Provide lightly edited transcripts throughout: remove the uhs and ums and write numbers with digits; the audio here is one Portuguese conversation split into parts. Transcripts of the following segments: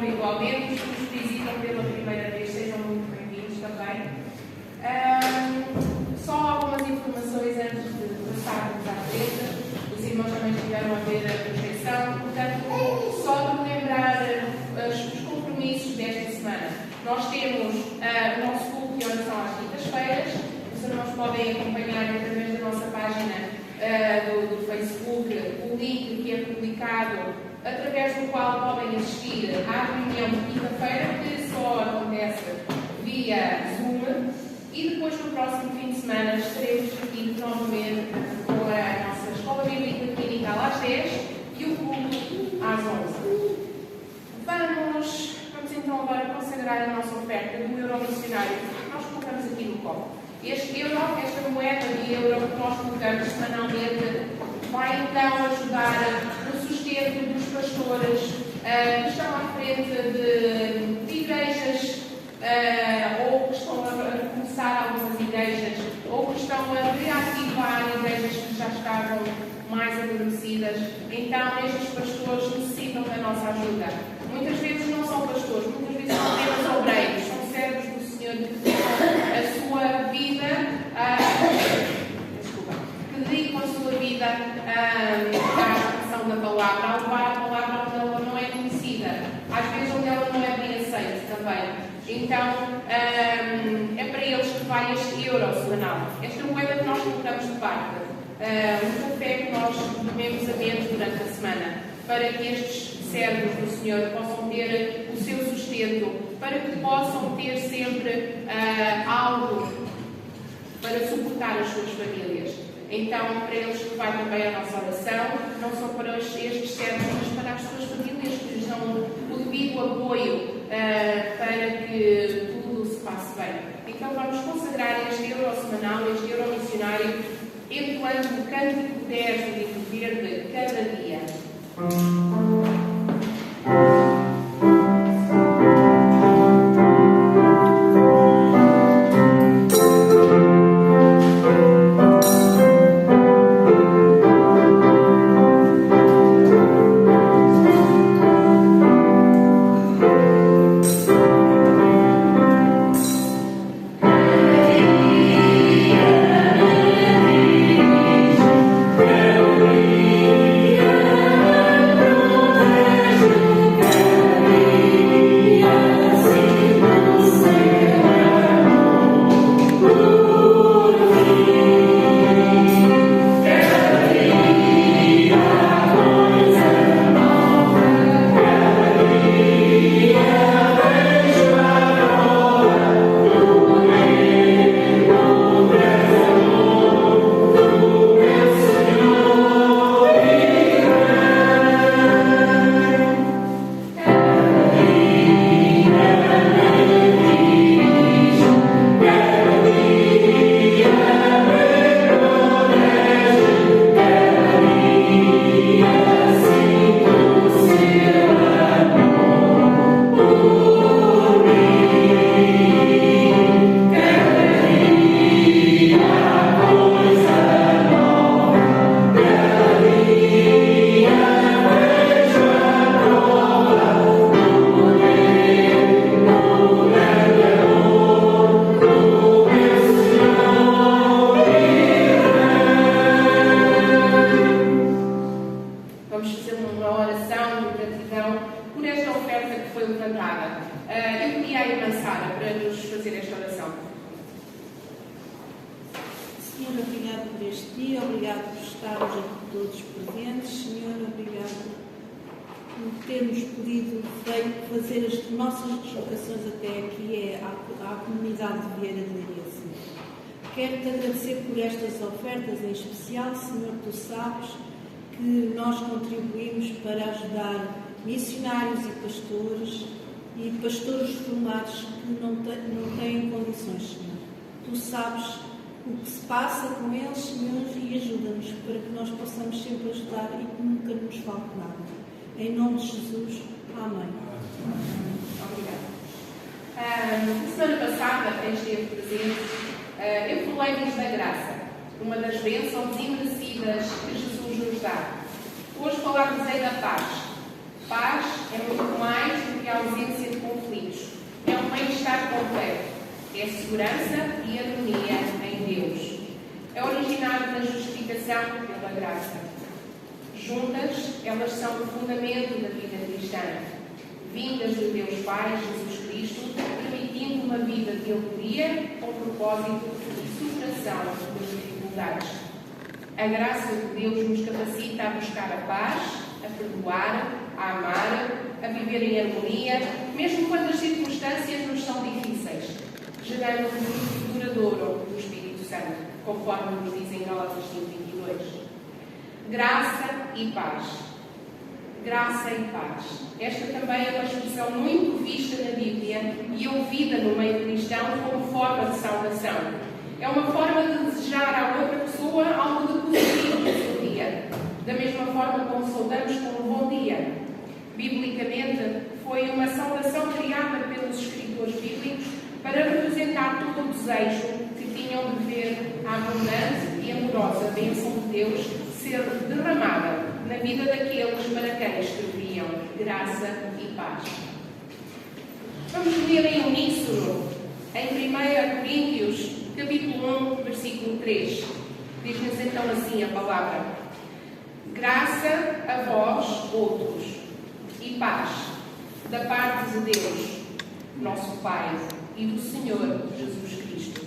igualmente. Os que nos visitam pela primeira vez, sejam muito bem-vindos também. Só algumas informações antes de passarmos à frente. Os irmãos também estiveram a ver a projeção. Portanto, só de lembrar os compromissos desta semana. Nós temos o nosso culto de oração às quintas-feiras. Os irmãos podem acompanhar através da nossa página do Facebook o link que é publicado, através do qual podem assistir à reunião de quinta-feira, que só acontece via Zoom, e depois no próximo fim de semana estaremos aqui novamente com a nossa Escola Bíblica Dominical às 10 e o culto às 11. Vamos então agora consagrar a nossa oferta do euro missionário que nós colocamos aqui no copo. Este euro, esta moeda de euro que nós colocamos semanalmente, vai então ajudar no sustento dos pastores que estão à frente de igrejas ou que estão a começar algumas igrejas ou que estão a reativar igrejas que já estavam mais adormecidas. Então, estes pastores necessitam da nossa ajuda. Muitas vezes não são pastores, muitas vezes são apenas obreiros, são servos do Senhor que dedicam a sua vida à expressão da palavra, a levar a palavra onde ela não é conhecida, às vezes onde ela não é bem aceita também. Então, é para eles que vai este euro semanal. Esta moeda que nós colocamos de parte, o café que nós bebemos a menos durante a semana, para que estes servos do Senhor possam ter o seu sustento, para que possam ter sempre algo para suportar as suas famílias. Então, para eles que vai também a nossa oração, não só para estes servos, mas para as suas famílias que lhes dão o devido apoio para que tudo se passe bem. Então, vamos consagrar este euro semanal, este euro missionário, entoando o cântico 10 do livro verde cada dia. Quero-te agradecer por estas ofertas, em especial, Senhor, tu sabes que nós contribuímos para ajudar missionários e pastores formados que não têm condições, Senhor. Tu sabes o que se passa com eles, Senhor, e ajuda-nos para que nós possamos sempre ajudar e que nunca nos falte nada. Em nome de Jesus, amém. Obrigada. Na semana passada, quem esteve presente, eu falei-lhes da graça, uma das bênçãos imerecidas que Jesus nos dá. Hoje falar-vos da paz. Paz é muito mais do que a ausência de conflitos. É um bem-estar completo. É segurança e harmonia em Deus. É originado da justificação pela graça. Juntas, elas são o fundamento da vida cristã. Vindas de Deus Pai, Jesus Cristo, permitindo uma vida de alegria com propósito e superação das dificuldades. A graça de Deus nos capacita a buscar a paz, a perdoar, a amar, a viver em harmonia, mesmo quando as circunstâncias nos são difíceis, gerando um fruto duradouro do Espírito Santo, conforme nos diz em Gálatas 5:22. Graça e paz. Graça e paz. Esta também é uma expressão muito vista na Bíblia e ouvida no meio cristão como forma de saudação. É uma forma de desejar à outra pessoa algo de positivo no seu dia, da mesma forma como saudamos com um bom dia. Biblicamente, foi uma saudação criada pelos escritores bíblicos para representar todo o desejo que tinham de ver a abundante e amorosa bênção de Deus ser derramada na vida daqueles para quem escreviam graça e paz. Vamos ler em uníssono em 1 Coríntios, capítulo 1, versículo 3. Diz-nos então assim a palavra: graça a vós outros e paz da parte de Deus, nosso Pai, e do Senhor Jesus Cristo.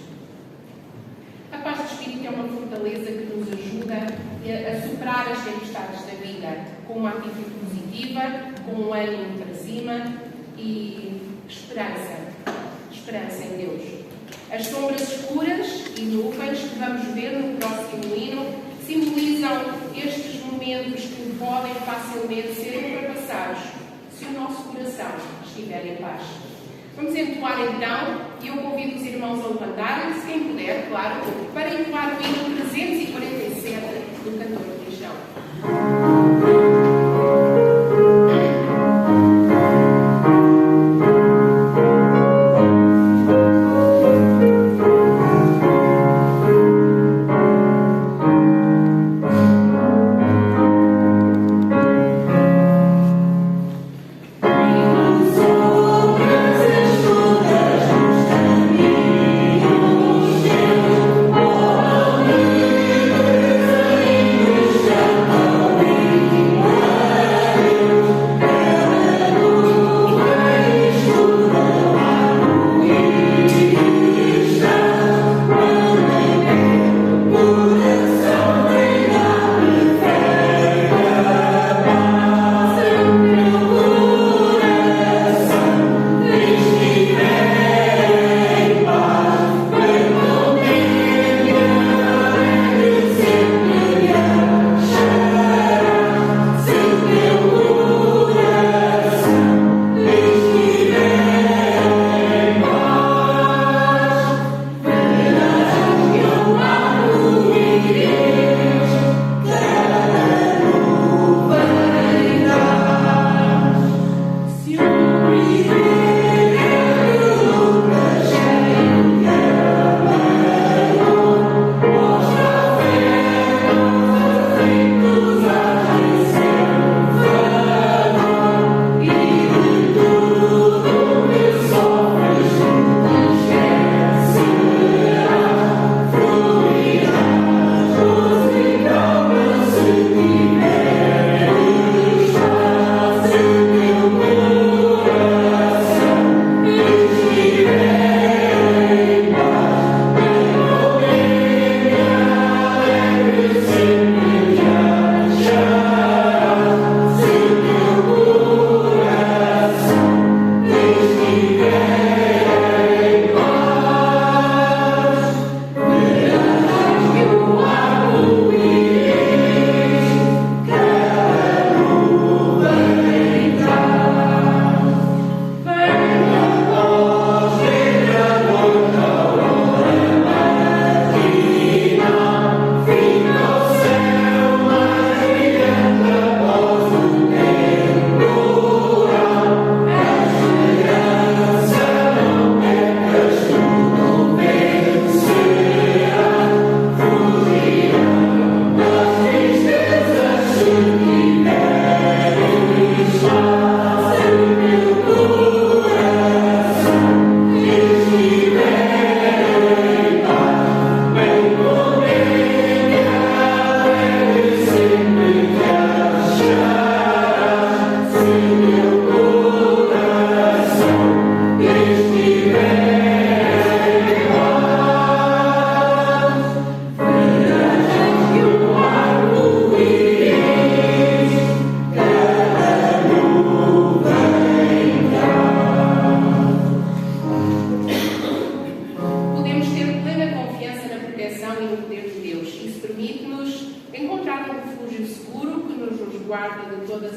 A paz de Espírito é uma fortaleza que nos ajuda a superar as tempestades da vida, com uma atitude positiva, com um ânimo para cima e esperança em Deus. As sombras escuras e nuvens que vamos ver no próximo hino simbolizam estes momentos que podem facilmente ser ultrapassados se o nosso coração estiver em paz. Vamos entoar então, e eu convido os irmãos a levantarem-se, quem puder, claro, para entoar o hino 347 do cantor cristão. Oh,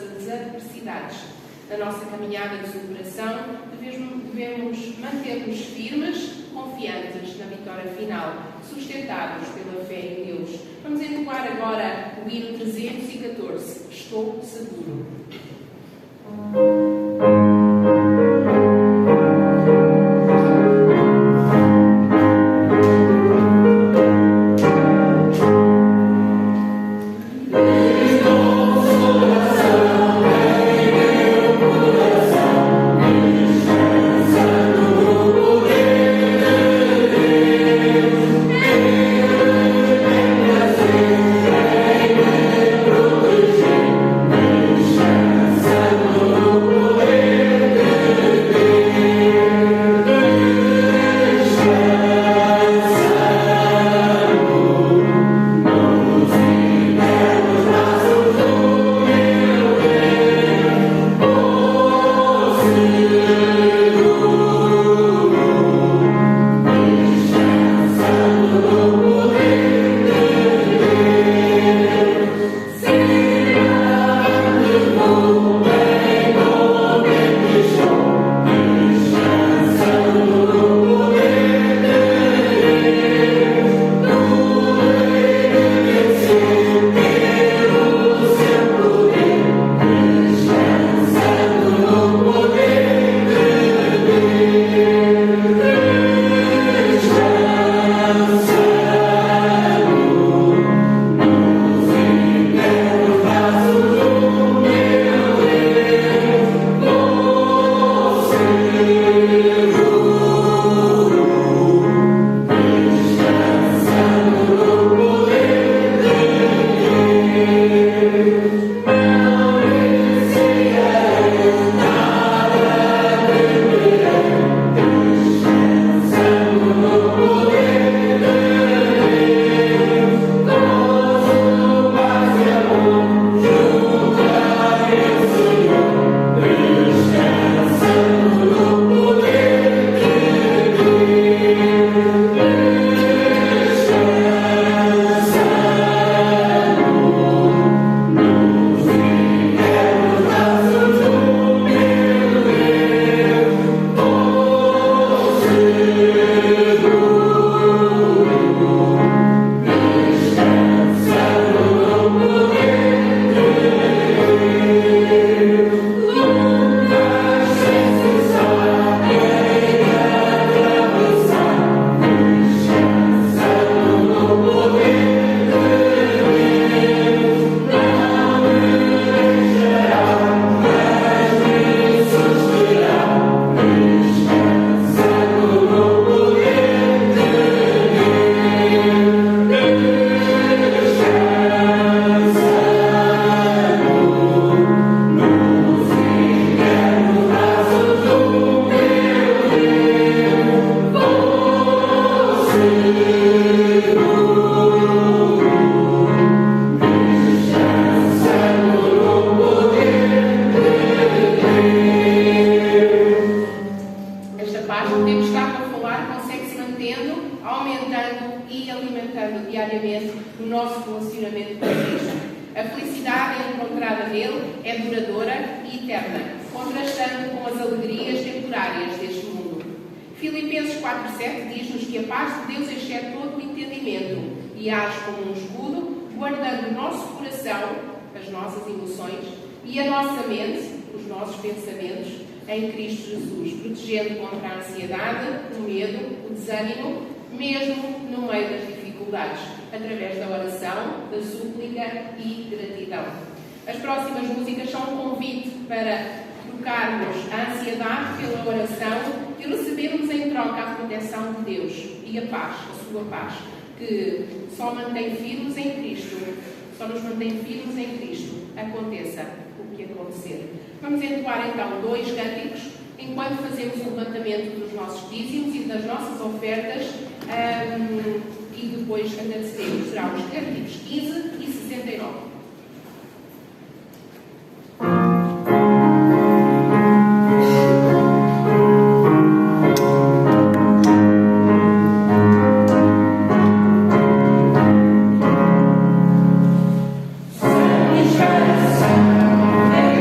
as adversidades da nossa caminhada de superação, devemos manter-nos firmes, confiantes na vitória final, sustentados pela fé em Deus. Vamos entoar agora o hino 314, Estou Seguro. Através da oração, da súplica e gratidão. As próximas músicas são um convite para trocarmos a ansiedade pela oração e recebermos em troca a proteção de Deus e a paz, a sua paz, que só mantém firmes em Cristo, só nos mantém firmes em Cristo, aconteça o que acontecer. Vamos entoar então 2 cânticos, enquanto fazemos o levantamento dos nossos dízimos e das nossas ofertas, e depois agradeceremos. Será os cânticos 15 e 69. Sunny,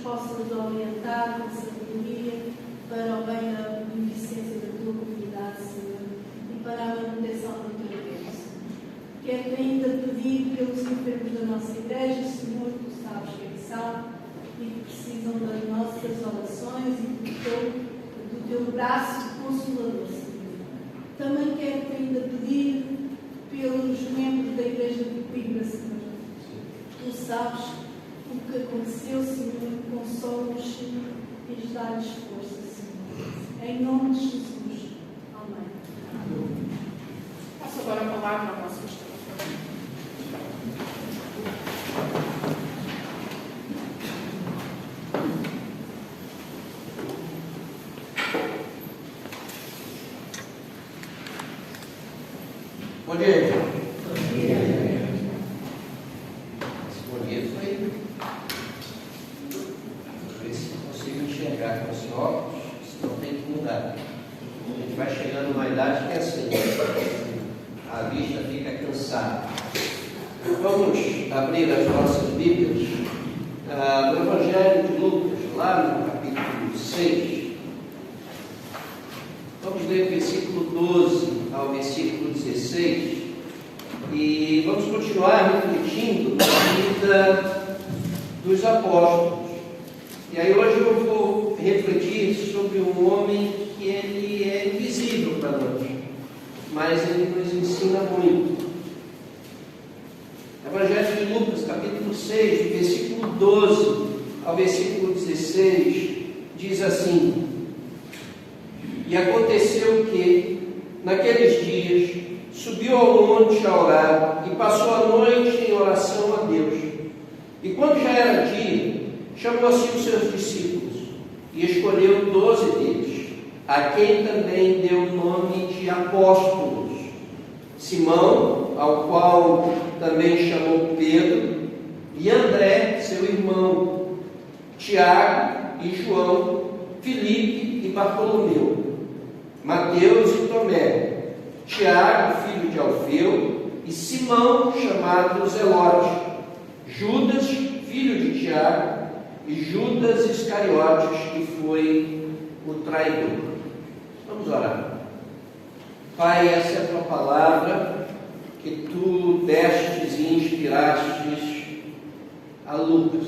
possa nos orientar com sabedoria para o bem da beneficência da tua comunidade, Senhor, e para a manutenção do teu reino. Quero ainda pedir pelos enfermos da nossa igreja, Senhor, tu sabes quem são e que precisam das nossas orações e do teu braço consolador, Senhor. Também quero ainda pedir pelos membros da igreja de Coimbra, Senhor. Tu sabes o que aconteceu, Senhor, consola-os, Senhor, e dá-lhes força, Senhor. Em nome de Jesus. Amém. Passo agora a palavra ao nosso pastor. Bom dia. Esse bom dia foi. Ver se consigo enxergar com esse óculos, senão tem que mudar. A gente vai chegando numa idade que é assim, a vista fica cansada. Vamos abrir as nossas Bíblias no Evangelho de Lucas, lá no capítulo 6. Vamos ler o versículo 12 ao versículo 16 e vamos continuar refletindo na vida dos apóstolos. E aí hoje eu vou refletir sobre um homem que ele é invisível para nós, mas ele nos ensina muito. Evangelho de Lucas, capítulo 6, versículo 12 ao versículo 16, diz assim: E aconteceu que, naqueles dias, subiu ao monte a orar e passou a noite em oração a Deus. E quando já era dia, chamou assim os seus discípulos e escolheu 12 deles, a quem também deu o nome de apóstolos: Simão, ao qual também chamou Pedro, e André, seu irmão, Tiago e João, Filipe e Bartolomeu, Mateus e Tomé, Tiago, filho de Alfeu, e Simão, chamado Zelote, Judas, filho de Tiago, e Judas Iscariotes, que foi o traidor. Vamos orar. Pai, essa é a tua palavra que tu destes e inspirastes a Lucas,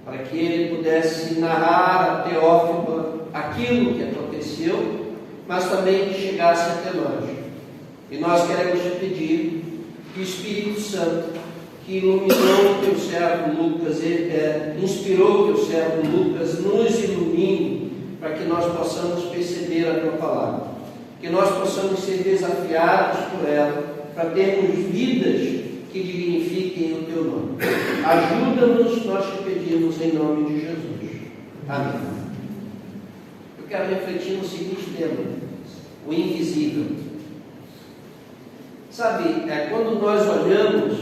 para que ele pudesse narrar a Teófilo aquilo que aconteceu, mas também que chegasse até nós. E nós queremos te pedir que o Espírito Santo, que iluminou o teu servo Lucas, inspirou o teu servo Lucas, nos ilumine, para que nós possamos perceber a tua palavra, que nós possamos ser desafiados por ela, para termos vidas que dignifiquem o teu nome. Ajuda-nos, nós te pedimos em nome de Jesus. Amém. Eu quero refletir no seguinte tema: o invisível. Sabe, quando nós olhamos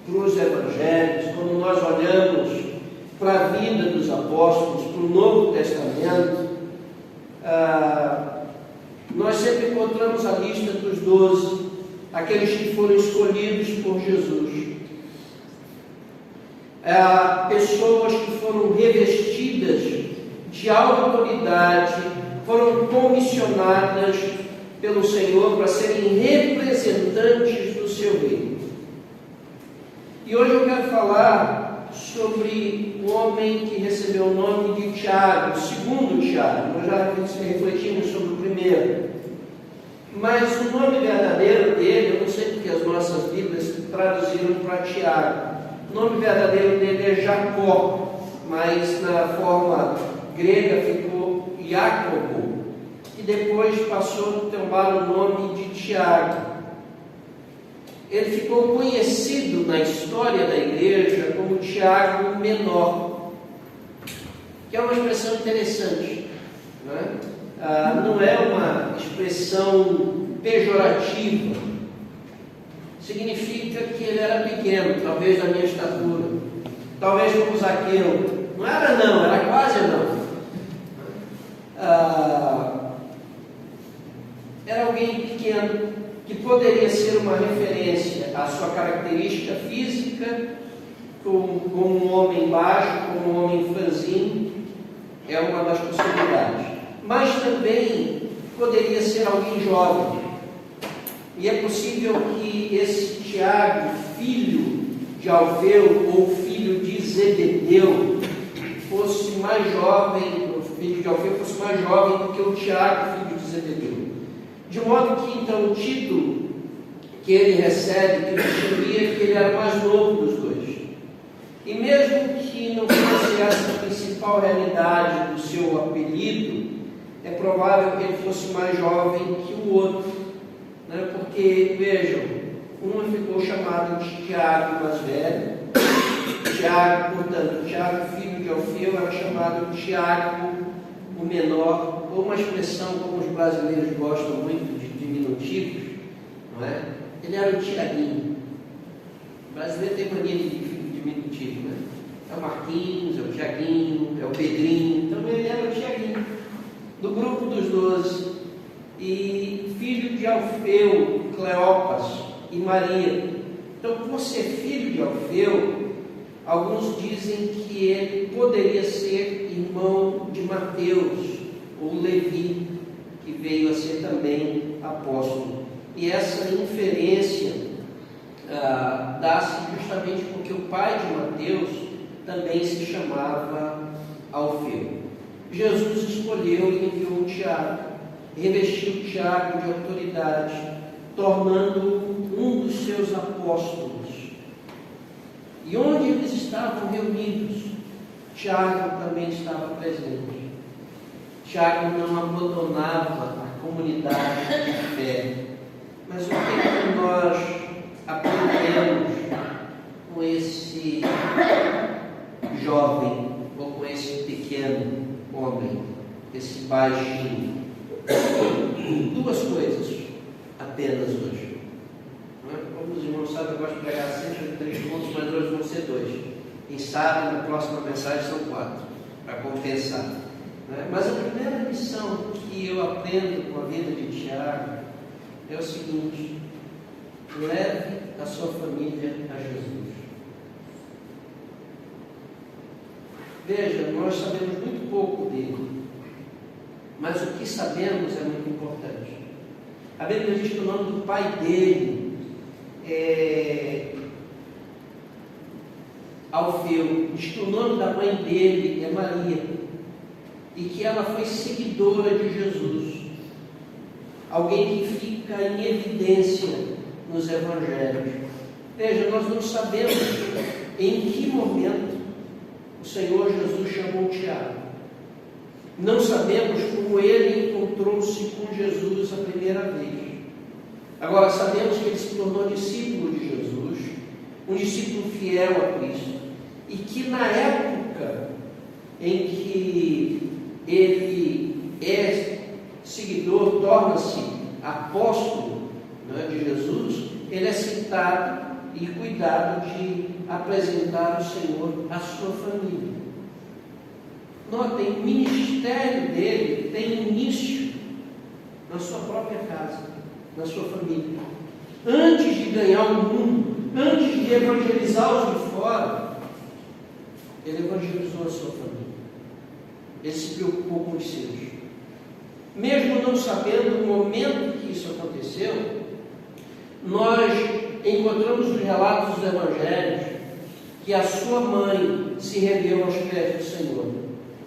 para os evangelhos, quando nós olhamos para a vida dos apóstolos, para o Novo Testamento, nós sempre encontramos a lista dos 12, aqueles que foram escolhidos por Jesus. Pessoas que foram revestidas de autoridade, foram comissionadas pelo Senhor para serem representantes do seu reino. E hoje eu quero falar sobre um homem que recebeu o nome de Tiago, o segundo Tiago. Nós já refletimos sobre o primeiro. Mas o nome verdadeiro dele, eu não sei porque as nossas Bíblias traduziram para Tiago. O nome verdadeiro dele é Jacó, mas na forma grega ficou Jacobo, e depois passou a tomar o nome de Tiago. Ele ficou conhecido na história da igreja como Tiago Menor, que é uma expressão interessante, não é? Não é uma expressão pejorativa. Significa que ele era pequeno, talvez da minha estatura, talvez como Zaqueu. Não era não, era quase não. Era alguém pequeno, que poderia ser uma referência à sua característica física, como um homem baixo, como um homem franzino, é uma das possibilidades. Mas também poderia ser alguém jovem. E é possível que esse Tiago, filho de Alfeu ou filho de Zebedeu, fosse mais jovem, o filho de Alfeu fosse mais jovem do que o Tiago, filho de Zebedeu. De modo que, então, o título que ele recebe, que distribuía, que ele era o mais novo dos dois. E mesmo que não fosse essa a principal realidade do seu apelido, é provável que ele fosse mais jovem que o outro, né? Porque, vejam, um ficou chamado de Tiago mais velho, Tiago, portanto, Tiago, filho de Alfeu, era chamado de Tiago, o menor, ou uma expressão como os brasileiros gostam muito de diminutivos, não é? Ele era o Tiaguinho. O brasileiro tem mania de diminutivo, né? É o Marquinhos, é o Tiaguinho, é o Pedrinho, então ele era o Tiaguinho, do grupo dos 12, e filho de Alfeu, Cleopas e Maria. Então, por ser filho de Alfeu, alguns dizem que ele poderia ser irmão de Mateus, ou Levi, que veio a ser também apóstolo. E essa inferência dá-se justamente porque o pai de Mateus também se chamava Alfeu. Jesus escolheu e enviou Tiago, revestiu Tiago de autoridade, tornando-o um dos seus apóstolos. E onde eles estavam reunidos, Tiago também estava presente. Tiago não abandonava a comunidade de fé. Mas o que nós aprendemos com esse jovem, ou com esse pequeno homem, esse baixinho? Duas coisas apenas hoje. Como os irmãos sabem, eu gosto de pregar sempre 3 pontos, mas hoje vão ser 2. Quem sabe, na próxima mensagem são 4, para compensar. Mas a primeira lição que eu aprendo com a vida de Tiago é o seguinte: leve a sua família a Jesus. Veja, nós sabemos muito pouco dele, mas o que sabemos é muito importante. A Bíblia diz que o nome do pai dele é Alfeu, diz que o nome da mãe dele é Maria, e que ela foi seguidora de Jesus, alguém que fica em evidência nos evangelhos. Veja, nós não sabemos em que momento o Senhor Jesus chamou Tiago. Não sabemos como ele encontrou-se com Jesus a primeira vez. Agora, sabemos que ele se tornou discípulo de Jesus, um discípulo fiel a Cristo, e que na época em que ele é seguidor, torna-se apóstolo, de Jesus, ele é citado e cuidado de apresentar o Senhor à sua família. Notem, o ministério dele tem início na sua própria casa, na sua família. Antes de ganhar o mundo, antes de evangelizar os de fora, ele evangelizou a sua família. Ele se preocupou com os seus. Mesmo não sabendo o momento que isso aconteceu, nós encontramos nos relatos dos evangelhos que a sua mãe se rendeu aos pés do Senhor.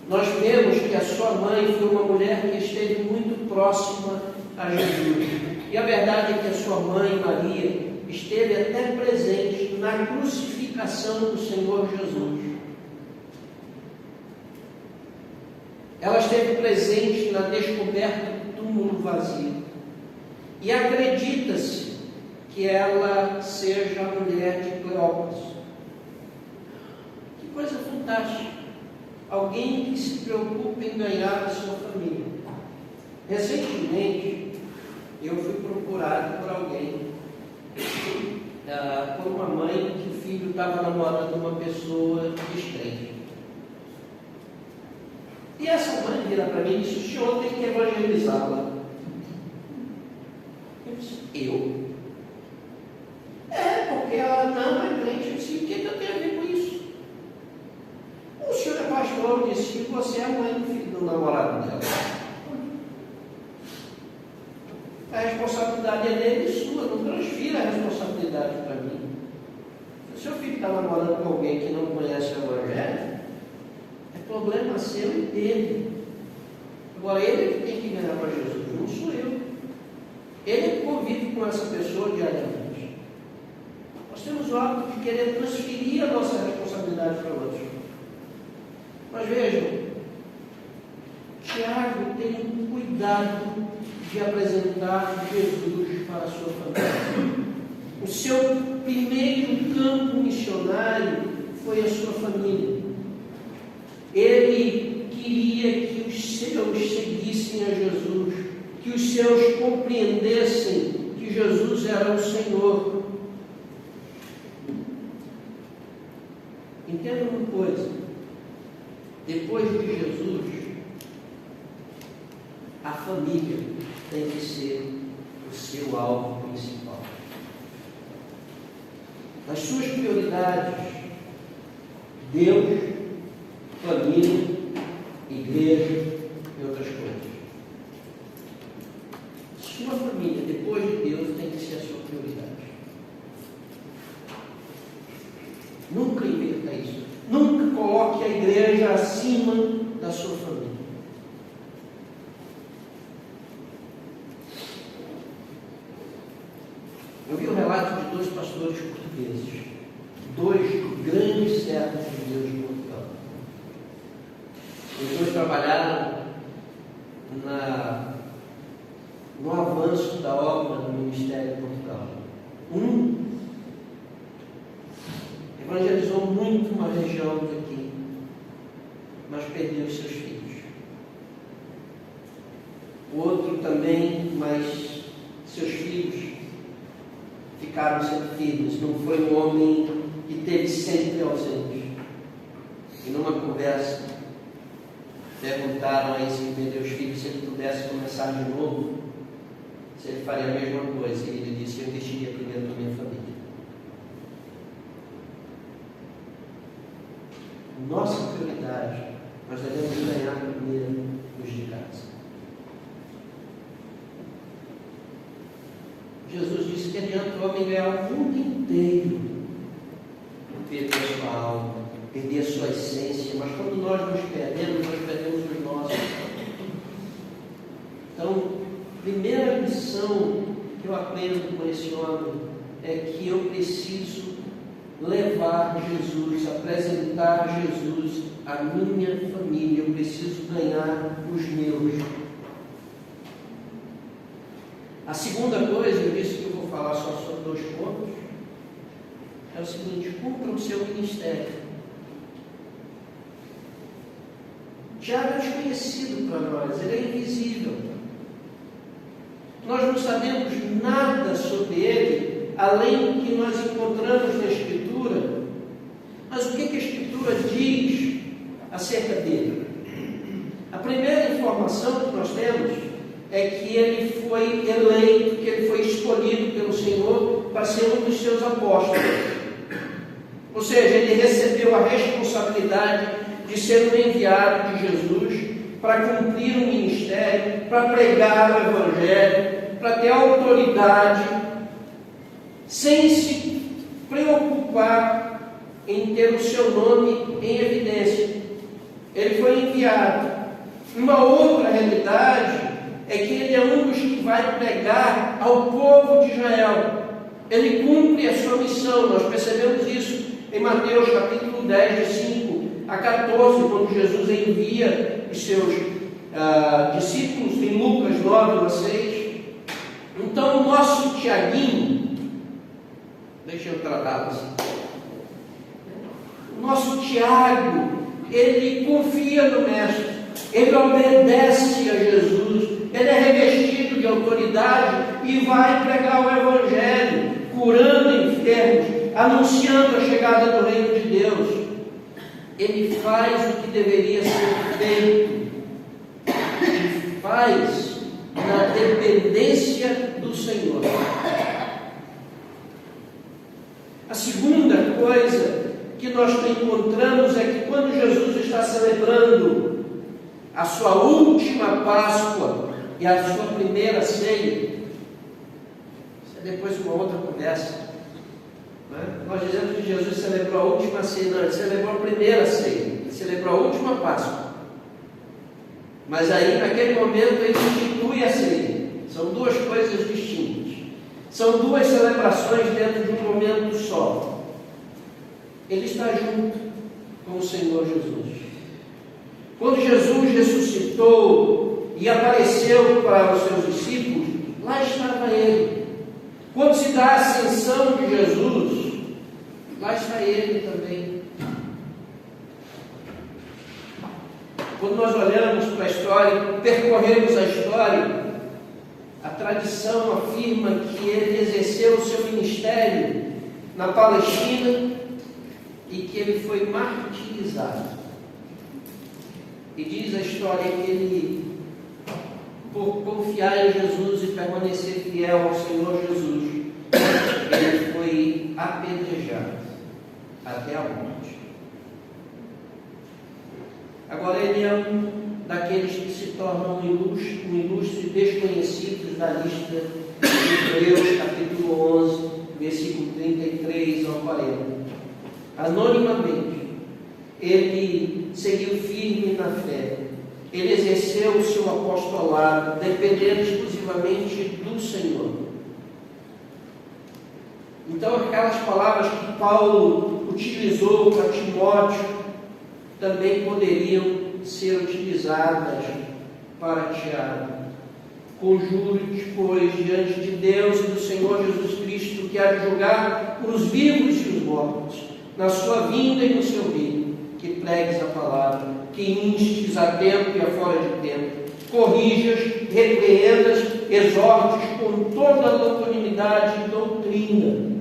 Nós vemos que a sua mãe foi uma mulher que esteve muito próxima a Jesus. E a verdade é que a sua mãe, Maria, esteve até presente na crucificação do Senhor Jesus. Ela esteve presente na descoberta do túmulo vazio. E acredita-se que ela seja a mulher de Cleopas. Que coisa fantástica! Alguém que se preocupa em ganhar a sua família. Recentemente, eu fui procurado por alguém, por uma mãe que o filho estava namorando uma pessoa descrente. E essa mãe vira para mim e disse: o senhor tem que evangelizá-la. Eu disse: eu? Porque ela não é crente. Eu disse: o que eu tenho a ver com isso? O senhor pastor disse que você é a mãe do filho do namorado dela. A responsabilidade é dele e sua, não transfira a responsabilidade para mim. Se o seu filho está namorando com alguém que não conhece o Evangelho, é problema seu e dele. Agora, ele é que tem que ganhar para Jesus, não sou eu. Ele é que convive com essa pessoa diariamente. Nós temos o hábito de querer transferir a nossa responsabilidade para outros. Mas vejam, Tiago tem um cuidado de apresentar Jesus para a sua família. O seu primeiro campo missionário foi a sua família. Ele queria que os seus seguissem a Jesus, que os seus compreendessem que Jesus era o Senhor. Entenda uma coisa, depois de Jesus, a família tem que ser o seu alvo principal. As suas prioridades, Deus, família, igreja e outras coisas. Sua família, depois de Deus, tem que ser a sua prioridade. Nunca inverta isso. Nunca coloque a igreja acima da sua família. Eu vi o relato de dois pastores portugueses, dois grandes servos de Deus de Portugal. Os dois trabalharam no avanço da obra do Ministério de Portugal. Um evangelizou muito uma região daqui, mas perdeu os seus filhos. O outro também, mas seus filhos ficaram sempre firmes. Não foi um homem que esteve sempre ausente. E numa conversa, perguntaram a esse que perdeu os filhos se ele pudesse começar de novo, se ele faria a mesma coisa. E ele disse: eu investiria primeiro na minha família. Nossa prioridade, nós devemos ganhar primeiro os de casa. Jesus disse que adianta o homem ganhar o mundo inteiro, perder a sua alma, perder a sua essência, mas quando nós nos perdemos, nós perdemos os nossos. Então, primeira lição que eu aprendo com esse homem é que eu preciso levar Jesus, apresentar Jesus à minha família. Eu preciso ganhar os meus. A segunda coisa, eu disse que eu vou falar só sobre 2 pontos, é o seguinte: cumpra o seu ministério. Tiago é desconhecido para nós, ele é invisível. Nós não sabemos nada sobre ele, além do que nós encontramos na Escritura. Mas o que a Escritura diz acerca dele? A primeira informação que nós temos é que ele foi eleito, que ele foi escolhido pelo Senhor para ser um dos seus apóstolos. Ou seja, ele recebeu a responsabilidade de ser um enviado de Jesus para cumprir um ministério, para pregar o Evangelho, para ter autoridade, sem se preocupar em ter o seu nome em evidência. Ele foi enviado. Uma outra realidade é que ele é um dos que vai pregar ao povo de Israel. Ele cumpre a sua missão. Nós percebemos isso em Mateus capítulo 10, de 5 a 14, quando Jesus envia os seus discípulos, em Lucas 9, 6. Então, o nosso Tiaguinho, deixa eu tratá-lo assim, o nosso Tiago, ele confia no Mestre, ele obedece a Jesus, ele é revestido de autoridade e vai pregar o Evangelho, curando enfermos, anunciando a chegada do reino de Deus. Ele faz o que deveria ser feito, ele faz na dependência do Senhor. A segunda coisa que nós encontramos é que quando Jesus está celebrando a sua última Páscoa e a sua primeira ceia, isso é depois uma outra conversa. Nós dizemos que Jesus celebrou a última ceia, não, ele celebrou a primeira ceia, ele celebrou a última Páscoa. Mas aí, naquele momento, ele institui a ceia. São duas coisas distintas. São duas celebrações dentro de um momento só. Ele está junto com o Senhor Jesus. Quando Jesus ressuscitou e apareceu para os seus discípulos, lá estava ele. Quando se dá a ascensão de Jesus, lá está ele também. Quando nós olhamos para a história, percorremos a história, a tradição afirma que ele exerceu o seu ministério na Palestina e que ele foi martirizado. E diz a história que ele, por confiar em Jesus e permanecer fiel ao Senhor Jesus, ele foi apedrejado até a morte. Agora ele é um daqueles que se tornam um ilustre desconhecidos da lista de Hebreus, capítulo 11, versículo 33 ao 40. Anonimamente, ele seguiu firme na fé, ele exerceu o seu apostolado, dependendo exclusivamente do Senhor. Então, aquelas palavras que Paulo utilizou para Timóteo também poderiam ser utilizadas para Tiago. Conjuro-te, pois, diante de Deus e do Senhor Jesus Cristo, que há de julgar os vivos e os mortos, na sua vinda e no seu reino, que pregues a palavra, que instes a tempo e a fora de tempo, corrijas, repreendas, exortes com toda a longanimidade e doutrina,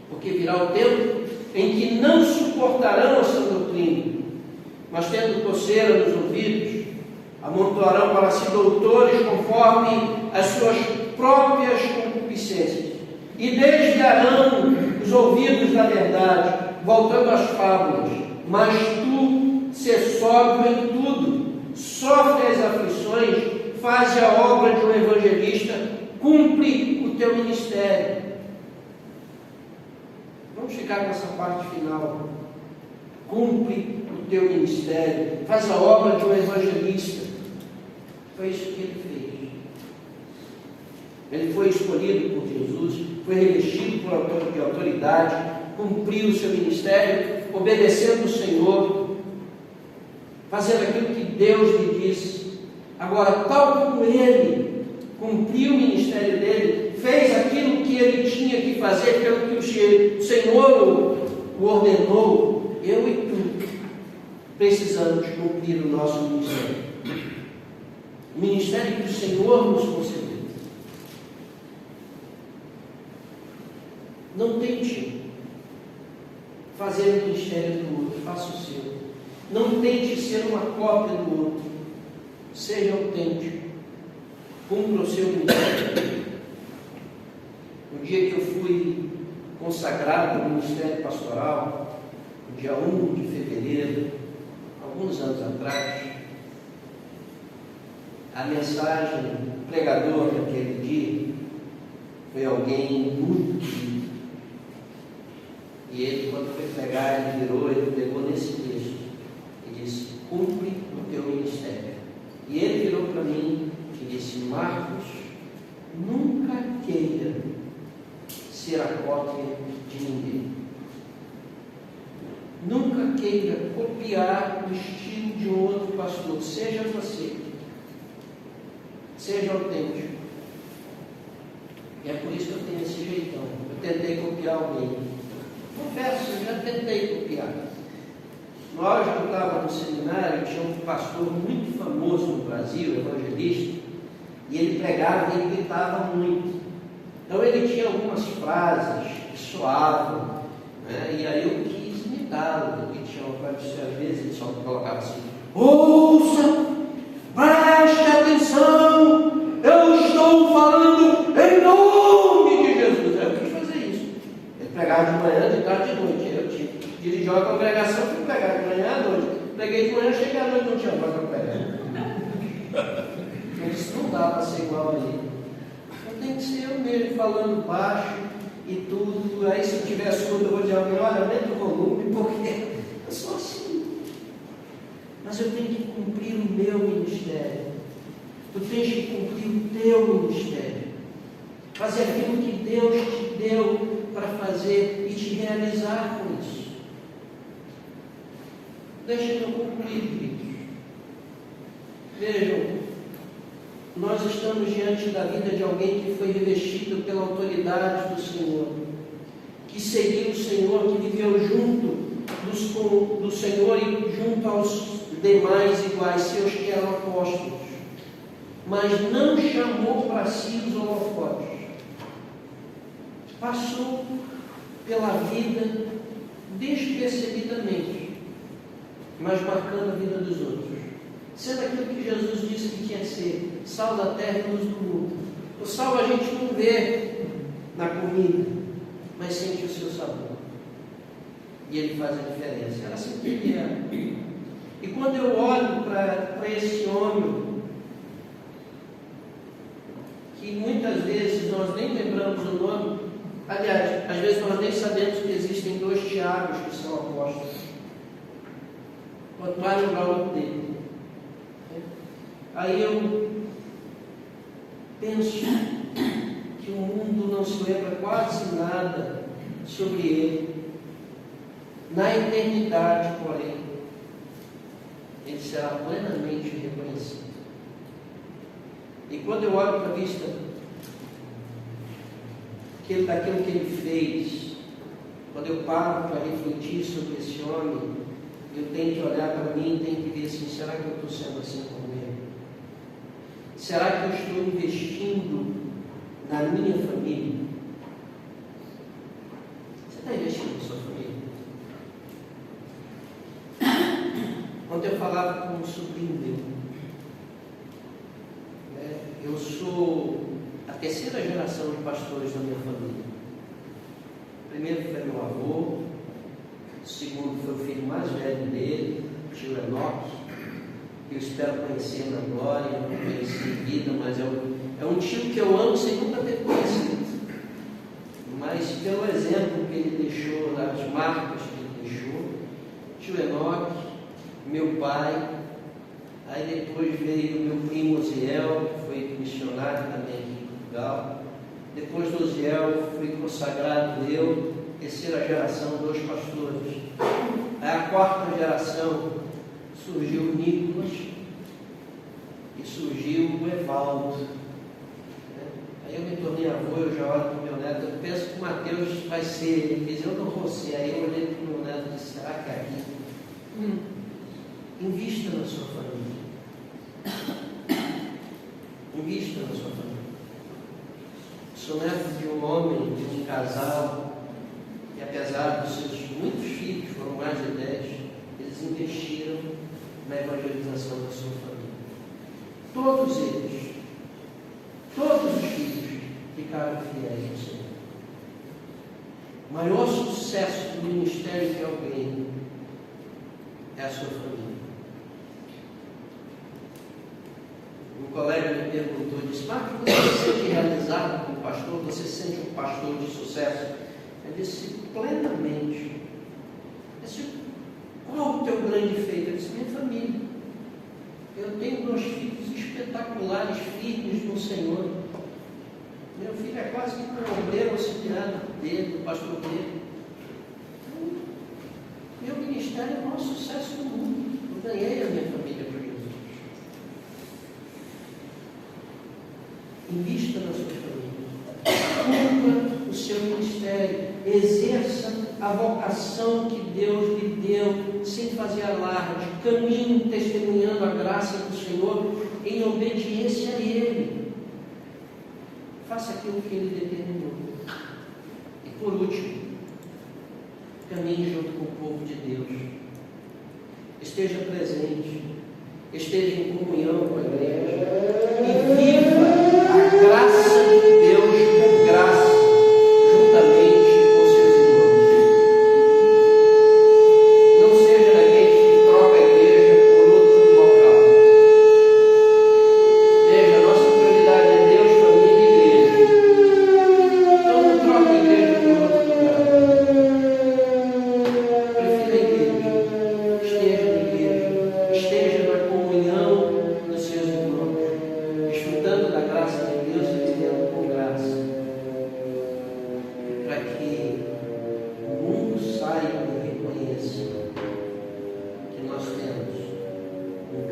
porque virá o tempo em que não suportarão essa doutrina, mas tendo coceira nos ouvidos, amontoarão para si doutores conforme as suas próprias concupiscências, e desviarão os ouvidos da verdade, voltando às fábulas. Mas tu, ser sóbrio em tudo, sofre as aflições, faz a obra de um evangelista, cumpre o teu ministério. Vamos ficar com essa parte final. Cumpre o teu ministério, faz a obra de um evangelista. Foi isso que ele fez. Ele foi escolhido por Jesus, foi revestido de autoridade, cumpriu o seu ministério, obedecendo o Senhor, fazendo aquilo que Deus lhe disse. Agora, tal como ele cumpriu o ministério dele, fez aquilo que ele tinha que fazer, pelo que o Senhor o ordenou, eu e tu precisamos cumprir o nosso ministério. O ministério que o Senhor nos concedeu. Não tente fazer o ministério do outro, faça o seu. Não tente ser uma cópia do outro. Seja autêntico. Cumpra o seu ministério. No dia que eu fui consagrado no ministério pastoral, no dia 1 de fevereiro, alguns anos atrás, a mensagem do pregador daquele dia foi alguém muito querido. E ele, quando foi pregar, ele virou, ele pegou nesse texto e disse: cumpre o teu ministério. E ele virou para mim e disse: Marcos, nunca queira ser a cópia de ninguém. Nunca queira copiar o estilo de um outro pastor. Seja você. Seja autêntico. E é por isso que eu tenho esse jeitão. Eu tentei copiar alguém. Confesso, eu já tentei copiar. Nós, quando estava no seminário, tinha um pastor muito famoso no Brasil, evangelista, e ele pregava e ele gritava muito. Então ele tinha algumas frases que soavam, né? E aí eu quis imitá-lo. Ele tinha uma frase, às vezes ele só colocava assim: ouça, preste atenção, eu estou falando em nome de Jesus. Eu quis fazer isso. Ele pregava de manhã, de tarde e de noite. Eu dirigi uma congregação, fui pregar de manhã à noite. preguei de manhã, cheguei à noite, não tinha mais para pregar. Eu disse, não dá para ser igual a ele. Eu tenho que ser eu mesmo, falando baixo e tudo. Aí se eu tiver surdo, eu vou dizer, olha, aumenta o volume, porque eu sou assim. Mas eu tenho que cumprir o meu ministério. Tu tens que cumprir o teu ministério. Fazer aquilo que Deus te deu para fazer e te realizar com isso. Deixa eu concluir, queridos. Vejam, nós estamos diante da vida de alguém que foi revestido pela autoridade do Senhor, que seguiu o Senhor, que viveu junto do Senhor e junto aos demais iguais, seus que eram apóstolos, mas não chamou para si os holofotes. Passou pela vida despercebidamente, mas marcando a vida dos outros, sendo aquilo que Jesus disse que tinha que ser, sal da terra e luz do mundo. O sal a gente não vê na comida, mas sente o seu sabor, e ele faz a diferença. Era assim que ele era. E quando eu olho para esse homem, que muitas vezes nós nem lembramos o nome, aliás, às vezes nós nem sabemos que existem 2 Tiagos que são apóstolos, quanto mais lembrar o nome dele. Aí eu penso que o mundo não se lembra quase nada sobre ele. Na eternidade, porém, ele será plenamente reconhecido. E quando eu olho para a vista daquilo que ele fez, quando eu paro para refletir sobre esse homem, eu tenho que olhar para mim e tenho que ver assim, será que eu estou sendo assim como ele? Será que eu estou investindo na minha família? Você está investindo na sua família? Ontem eu falava com um sobrinho meu. Eu sou a 3ª geração de pastores da minha família. O primeiro foi meu avô, o segundo foi o filho mais velho dele, o tio Enoque, que eu espero conhecer na glória, não conheci em vida, mas é um tio que eu amo sem nunca ter conhecido. Mas pelo exemplo que ele deixou, as marcas que ele deixou, tio Enoque, meu pai. Aí depois veio o meu primo Oziel, que foi missionário também aqui em Portugal. Depois do Oziel, fui consagrado eu, 3ª geração, 2 pastores. Aí a 4ª geração, surgiu o Nicolas e surgiu o Evaldo. Aí eu me tornei avô, eu já olho para o meu neto, eu penso que o Mateus vai ser, ele diz, eu não vou ser. Aí eu olhei para o meu neto e disse, será que é aqui? Invista na sua família. Invista na sua família. Sou neto de um homem, de um casal, que apesar dos seus muitos filhos, foram mais de 10, eles investiram na evangelização da sua família. Todos eles, todos os filhos ficaram fiéis ao Senhor. O maior sucesso do ministério de alguém é a sua família. Um colega me perguntou, disse, Marcos, você se sente realizado como pastor? Você se sente um pastor de sucesso? Eu disse, plenamente. Eu disse, qual o teu grande feito? Eu disse, minha família. Eu tenho 2 filhos espetaculares, firmes no Senhor. Meu filho é quase que um obreiro auxiliar dele, do pastor dele. Então, meu ministério é o maior sucesso do mundo. Eu ganhei a minha família para Jesus. Invista na sua família. Cumpra o seu ministério. Exerça a vocação que Deus lhe deu, sem fazer alarde. Caminhe testemunhando a graça do Senhor em obediência a Ele. Faça aquilo que Ele determinou. E por último, caminhe junto com o povo de Deus. Esteja presente. Esteja em comunhão com a igreja. E viva a graça de Deus por graça, juntamente com seus irmãos. Não seja daqueles que troca a igreja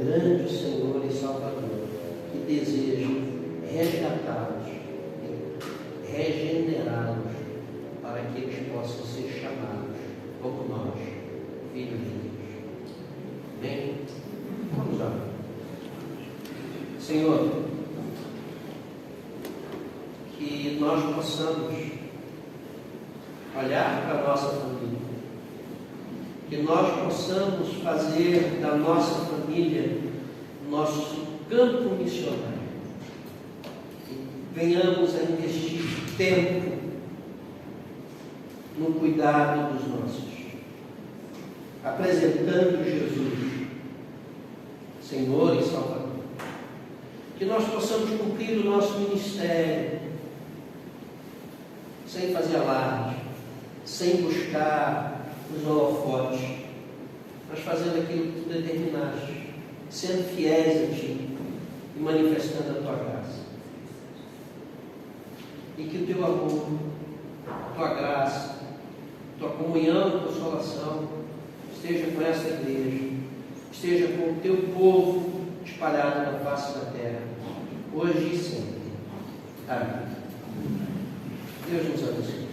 grande Senhor e Salvador, que deseja resgatá-los, regenerá-los, para que eles possam ser chamados, como nós, filhos de Deus. Amém? Vamos lá. Senhor, que nós possamos olhar para a nossa família, que nós possamos fazer da nossa família nosso campo missionário, que venhamos a investir tempo no cuidado dos nossos, apresentando Jesus, Senhor e Salvador, que nós possamos cumprir o nosso ministério, sem fazer alarde, sem buscar os holofotes, mas fazendo aquilo que tu determinaste, sendo fiéis a Ti e manifestando a Tua graça. E que o Teu amor, a Tua graça, a Tua comunhão e consolação esteja com esta igreja, esteja com o Teu povo espalhado na face da terra, hoje e sempre. Amém. Deus nos abençoe.